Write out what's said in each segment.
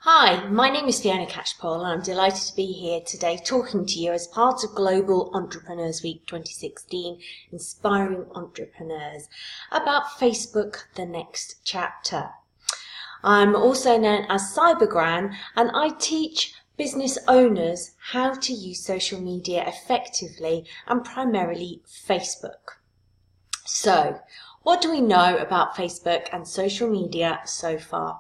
Hi, my name is Fiona Catchpowle and I'm delighted to be here today talking to you as part of Global Entrepreneurs Week 2016, Inspiring Entrepreneurs, about Facebook, the next chapter. I'm also known as Cybergran and I teach business owners how to use social media effectively and primarily Facebook. So, what do we know about Facebook and social media so far?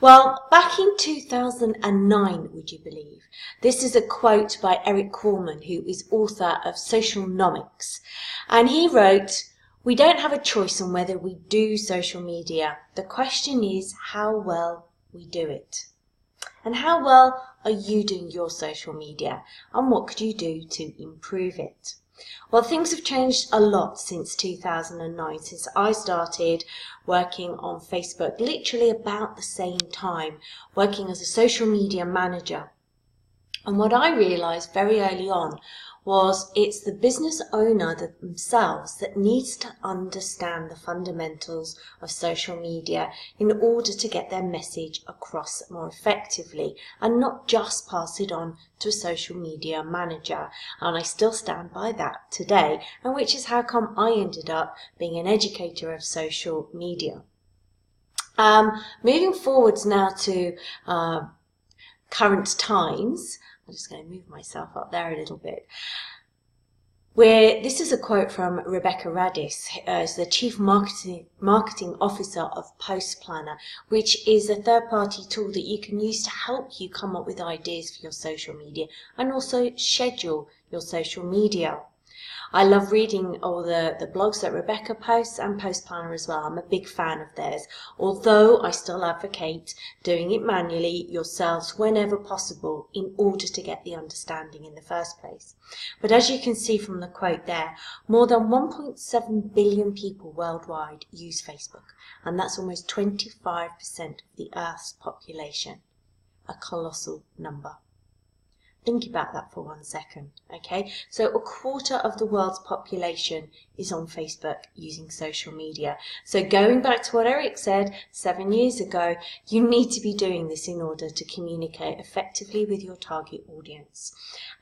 Well, back in 2009, would you believe? This is a quote by Eric Coleman, who is author of Socialnomics. And he wrote, "We don't have a choice on whether we do social media. The question is how well we do it." And how well are you doing your social media? And what could you do to improve it? Well, things have changed a lot since 2009, since I started working on Facebook, literally about the same time, working as a social media manager. And what I realized very early on was it's the business owner themselves that needs to understand the fundamentals of social media in order to get their message across more effectively and not just pass it on to a social media manager. And I still stand by that today, and which is how come I ended up being an educator of social media. Moving forwards now to current times, I'm just going to move myself up there a little bit. This is a quote from Rebecca Radis, as the Chief Marketing Officer of Post Planner, which is a third-party tool that you can use to help you come up with ideas for your social media and also schedule your social media. I love reading all the blogs that Rebecca posts and Post Planner as well. I'm a big fan of theirs, although I still advocate doing it manually yourselves whenever possible in order to get the understanding in the first place. But as you can see from the quote there, more than 1.7 billion people worldwide use Facebook, and that's almost 25% of the Earth's population. A colossal number. Think about that for 1 second, okay? So a quarter of the world's population is on Facebook using social media. So going back to what Eric said 7 years ago, you need to be doing this in order to communicate effectively with your target audience.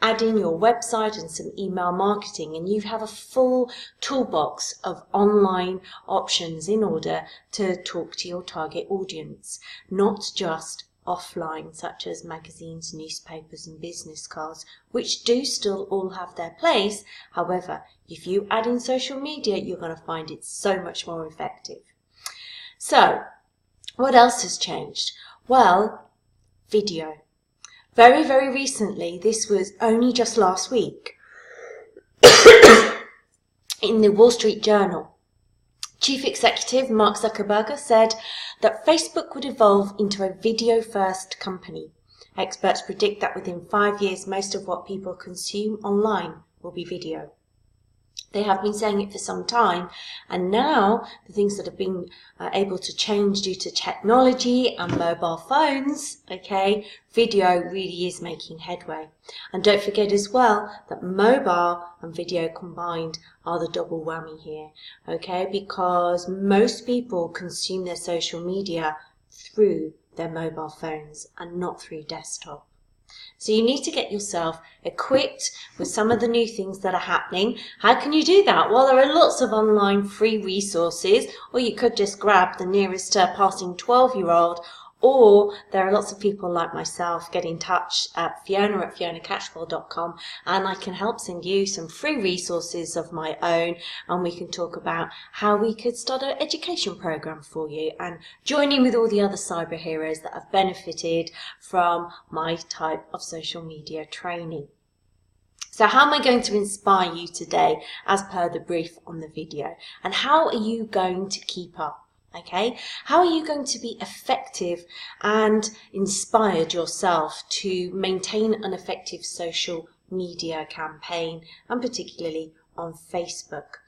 Add in your website and some email marketing and you have a full toolbox of online options in order to talk to your target audience, not just offline, such as magazines, newspapers and business cards, which do still all have their place. However, if you add in social media, you're going to find it so much more effective. So, what else has changed? Well, video. Very, very recently, this was only just last week, in the Wall Street Journal, Chief Executive Mark Zuckerberg said that Facebook would evolve into a video-first company. Experts predict that within 5 years, most of what people consume online will be video. They have been saying it for some time, and now the things that have been able to change due to technology and mobile phones, okay, video really is making headway. And don't forget as well that mobile and video combined are the double whammy here, okay, because most people consume their social media through their mobile phones and not through desktop. So you need to get yourself equipped with some of the new things that are happening. How can you do that? Well, there are lots of online free resources, or you could just grab the nearest passing 12-year-old, or there are lots of people like myself. Get in touch at Fiona@FionaCatchpowle.com and I can help send you some free resources of my own, and we can talk about how we could start an education program for you and join in with all the other cyber heroes that have benefited from my type of social media training. So how am I going to inspire you today as per the brief on the video? And how are you going to keep up? Okay, how are you going to be effective and inspired yourself to maintain an effective social media campaign, and particularly on Facebook?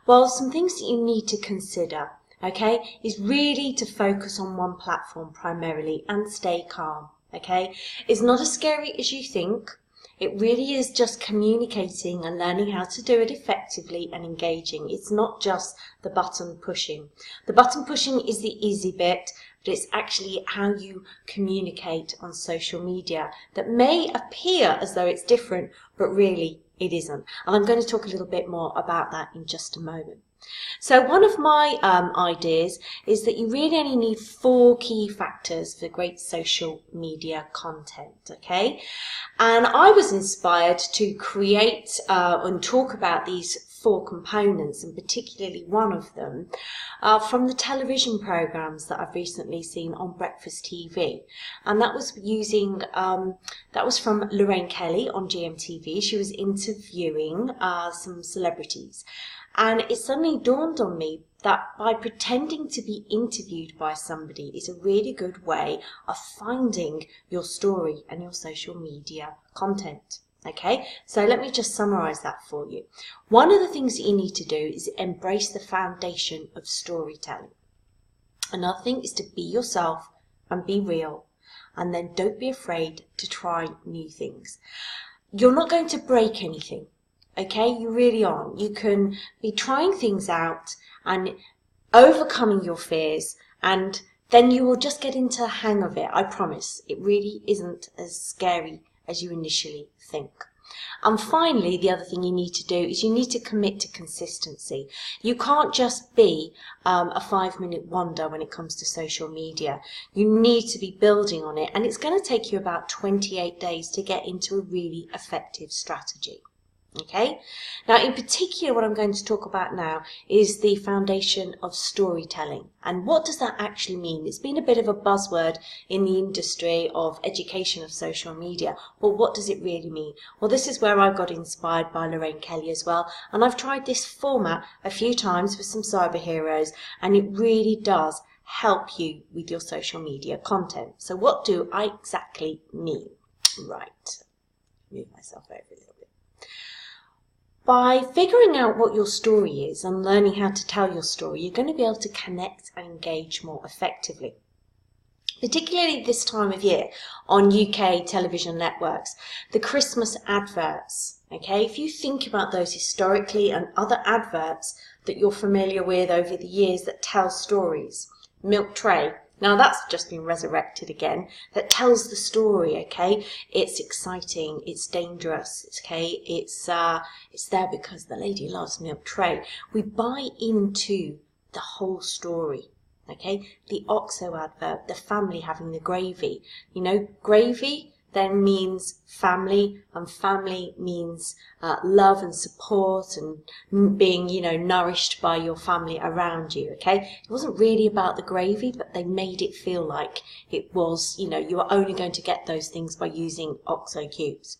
Well, some things that you need to consider, okay, is really to focus on one platform primarily and stay calm, okay? It's not as scary as you think. It really is just communicating and learning how to do it effectively and engaging. It's not just the button pushing. The button pushing is the easy bit, but it's actually how you communicate on social media that may appear as though it's different, but really it isn't. And I'm going to talk a little bit more about that in just a moment. So one of my ideas is that you really only need 4 key factors for great social media content, okay? And I was inspired to create and talk about these 4 components, and particularly one of them, from the television programs that I've recently seen on breakfast TV. And that was using, that was from Lorraine Kelly on GMTV. She was interviewing some celebrities. And it suddenly dawned on me that by pretending to be interviewed by somebody is a really good way of finding your story and your social media content. Okay, so let me just summarize that for you. One of the things that you need to do is embrace the foundation of storytelling. Another thing is to be yourself and be real. And then don't be afraid to try new things. You're not going to break anything. Okay, you really aren't. You can be trying things out and overcoming your fears, and then you will just get into the hang of it. I promise. It really isn't as scary as you initially think. And finally, the other thing you need to do is you need to commit to consistency. You can't just be a 5-minute wonder when it comes to social media. You need to be building on it, and it's going to take you about 28 days to get into a really effective strategy. Okay, now in particular what I'm going to talk about now is the foundation of storytelling. And what does that actually mean? It's been a bit of a buzzword in the industry of education of social media. Well, what does it really mean? Well, this is where I got inspired by Lorraine Kelly as well. And I've tried this format a few times with some cyber heroes, and it really does help you with your social media content. So what do I exactly mean? Right, move myself over a little bit. By figuring out what your story is and learning how to tell your story, you're going to be able to connect and engage more effectively. Particularly this time of year on UK television networks, the Christmas adverts, okay? If you think about those historically and other adverts that you're familiar with over the years that tell stories, Milk Tray, now that's just been resurrected again, that tells the story, okay? It's exciting, it's dangerous, okay? It's there because the lady loves Milk Tray. We buy into the whole story, okay? The OXO advert, the family having the gravy. You know, gravy then means family, and family means love and support and being, you know, nourished by your family around you, okay? It wasn't really about the gravy, but they made it feel like it was, you know, you are only going to get those things by using OXO cubes.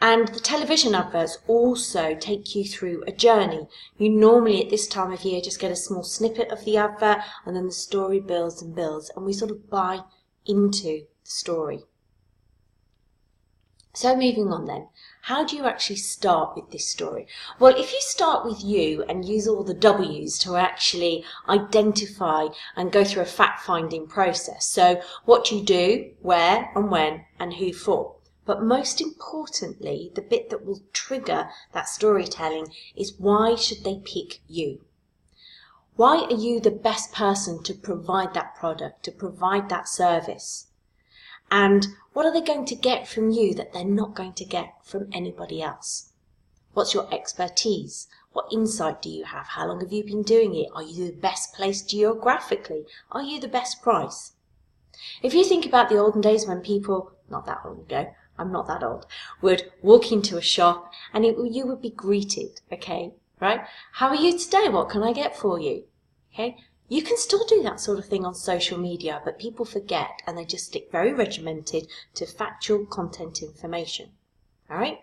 And the television adverts also take you through a journey. You normally at this time of year just get a small snippet of the advert, and then the story builds and builds, and we sort of buy into the story. So moving on then, how do you actually start with this story? Well, if you start with you and use all the W's to actually identify and go through a fact-finding process. So what you do, where and when and who for. But most importantly, the bit that will trigger that storytelling is why should they pick you? Why are you the best person to provide that product, to provide that service? And what are they going to get from you that they're not going to get from anybody else? What's your expertise? What insight do you have? How long have you been doing it? Are you the best placed geographically? Are you the best price? If you think about the olden days when people, not that long ago, I'm not that old, would walk into a shop and you would be greeted, okay, right? How are you today? What can I get for you? Okay. You can still do that sort of thing on social media, but people forget and they just stick very regimented to factual content information. All right?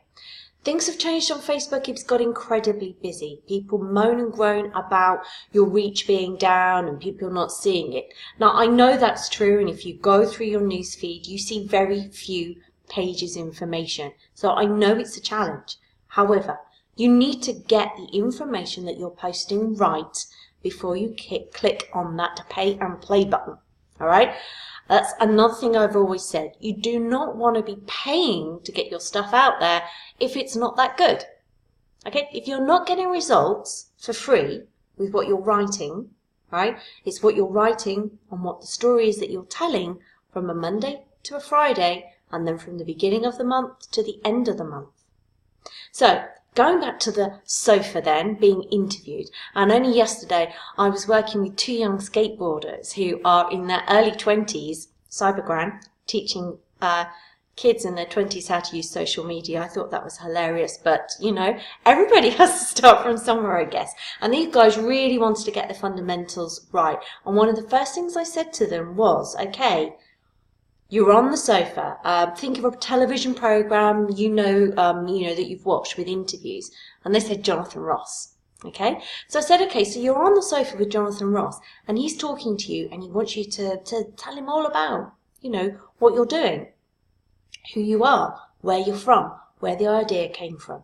Things have changed on Facebook. It's got incredibly busy. People moan and groan about your reach being down and people not seeing it. Now, I know that's true, and if you go through your news feed, you see very few pages information. So I know it's a challenge. However, you need to get the information that you're posting right before you click on that pay and play button. All right? That's another thing I've always said. You do not want to be paying to get your stuff out there if it's not that good. Okay? If you're not getting results for free with what you're writing, right? It's what you're writing and what the story is that you're telling from a Monday to a Friday, and then from the beginning of the month to the end of the month. So, going back to the sofa then, being interviewed, and only yesterday I was working with 2 young skateboarders who are in their early 20s, cybergram, teaching kids in their 20s how to use social media. I thought that was hilarious, but you know, everybody has to start from somewhere, I guess. And these guys really wanted to get the fundamentals right. And one of the first things I said to them was, okay, you're on the sofa. Think of a television program you know that you've watched with interviews. And they said Jonathan Ross. Okay, so I said, okay, so you're on the sofa with Jonathan Ross, and he's talking to you, and he wants you to tell him all about, what you're doing, who you are, where you're from, where the idea came from.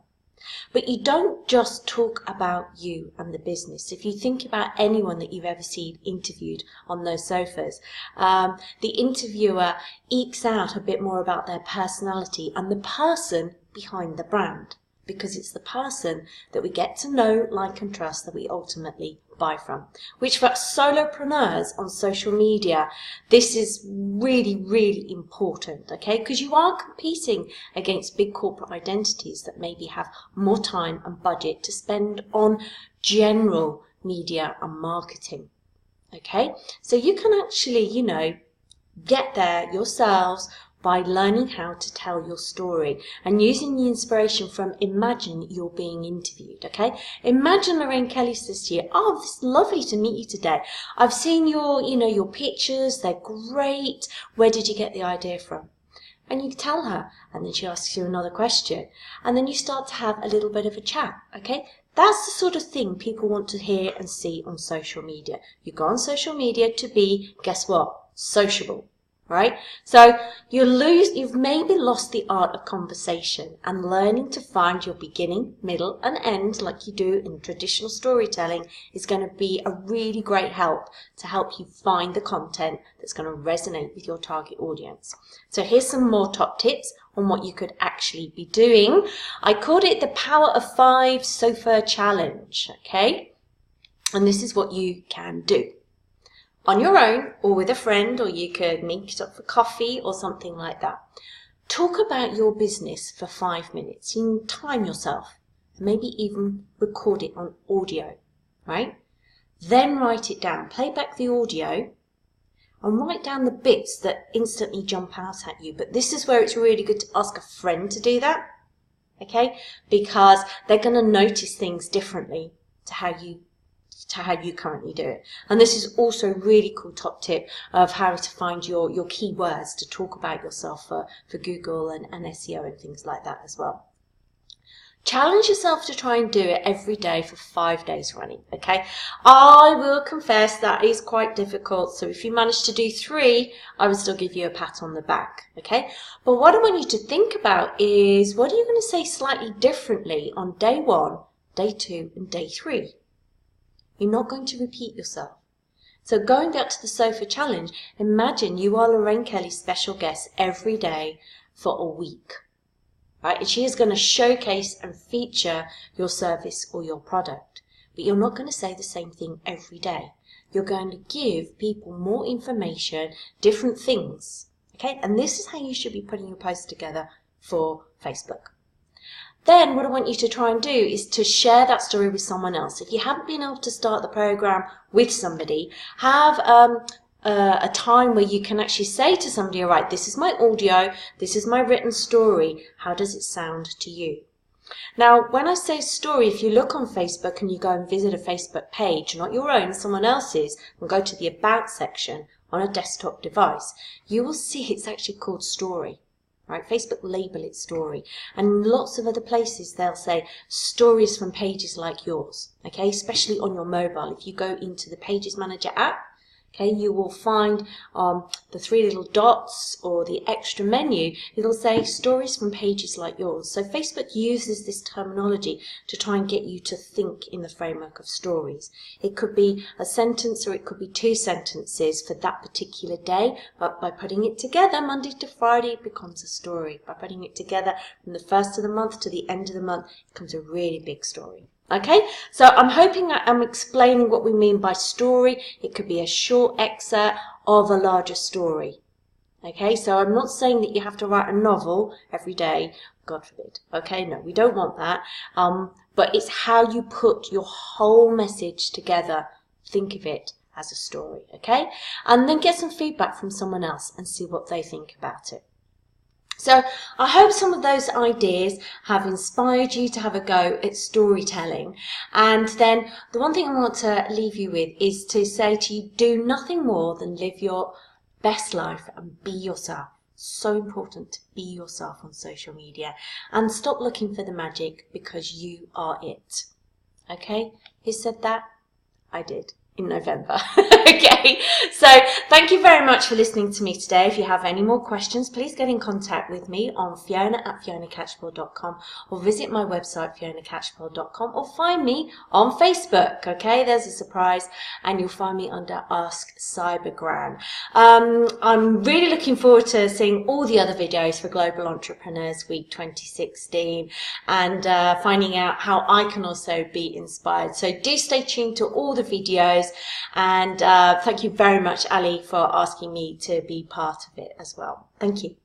But you don't just talk about you and the business. If you think about anyone that you've ever seen interviewed on those sofas, the interviewer ekes out a bit more about their personality and the person behind the brand, because it's the person that we get to know, like and trust, that we ultimately buy from. Which for solopreneurs on social media, this is really, really important, okay? Because you are competing against big corporate identities that maybe have more time and budget to spend on general media and marketing, okay? So you can actually, get there yourselves by learning how to tell your story and using the inspiration from imagine you're being interviewed, okay? Imagine Lorraine Kelly says to you, oh, it's lovely to meet you today. I've seen your pictures, they're great. Where did you get the idea from? And you tell her, and then she asks you another question, and then you start to have a little bit of a chat, okay? That's the sort of thing people want to hear and see on social media. You go on social media to be, guess what? Sociable. Right? So you've maybe lost the art of conversation, and learning to find your beginning, middle and end like you do in traditional storytelling is going to be a really great help to help you find the content that's going to resonate with your target audience. So here's some more top tips on what you could actually be doing. I called it the Power of 5 Sofa Challenge, okay? And this is what you can do. On your own or with a friend, or you could meet up for coffee or something like that. Talk about your business for 5 minutes. You can time yourself, maybe even record it on audio, right? Then write it down. Play back the audio and write down the bits that instantly jump out at you. But this is where it's really good to ask a friend to do that, okay? Because they're going to notice things differently to how you currently do it. And this is also a really cool top tip of how to find your keywords to talk about yourself for Google and SEO and things like that as well. Challenge yourself to try and do it every day for 5 days running, okay? I will confess that is quite difficult, so if you manage to do 3, I will still give you a pat on the back, okay? But what I want you to think about is, what are you going to say slightly differently on day 1, day 2 and day 3? You're not going to repeat yourself. So going back to the sofa challenge, imagine you are Lorraine Kelly's special guest every day for a week, right? And she is going to showcase and feature your service or your product. But you're not going to say the same thing every day. You're going to give people more information, different things, okay? And this is how you should be putting your posts together for Facebook. Then what I want you to try and do is to share that story with someone else. If you haven't been able to start the program with somebody, have a time where you can actually say to somebody, all right, this is my audio, this is my written story. How does it sound to you? Now, when I say story, if you look on Facebook and you go and visit a Facebook page, not your own, someone else's, and go to the About section on a desktop device, you will see it's actually called story. Right, Facebook label it story, and lots of other places they'll say stories from pages like yours, okay, especially on your mobile. If you go into the Pages Manager app, okay, you will find the 3 little dots or the extra menu. It'll say stories from pages like yours. So Facebook uses this terminology to try and get you to think in the framework of stories. It could be a sentence or it could be 2 sentences for that particular day, but by putting it together Monday to Friday, it becomes a story. By putting it together from the first of the month to the end of the month, it becomes a really big story. Okay, so I'm hoping I'm explaining what we mean by story. It could be a short excerpt of a larger story. Okay, so I'm not saying that you have to write a novel every day, God forbid. Okay, no, we don't want that. But it's how you put your whole message together. Think of it as a story, okay? And then get some feedback from someone else and see what they think about it. So I hope some of those ideas have inspired you to have a go at storytelling. And then the one thing I want to leave you with is to say to you, do nothing more than live your best life and be yourself. So important to be yourself on social media and stop looking for the magic, because you are it. Okay? Who said that? I did. In November. Okay, so thank you very much for listening to me today. If you have any more questions, please get in contact with me on fiona@fionacatchpowle.com, or visit my website fionacatchpowle.com, or find me on Facebook. Okay, there's a surprise, and you'll find me under Ask Cybergran. I'm really looking forward to seeing all the other videos for Global Entrepreneurs Week 2016 and finding out how I can also be inspired. So do stay tuned to all the videos. And thank you very much, Ali, for asking me to be part of it as well. Thank you.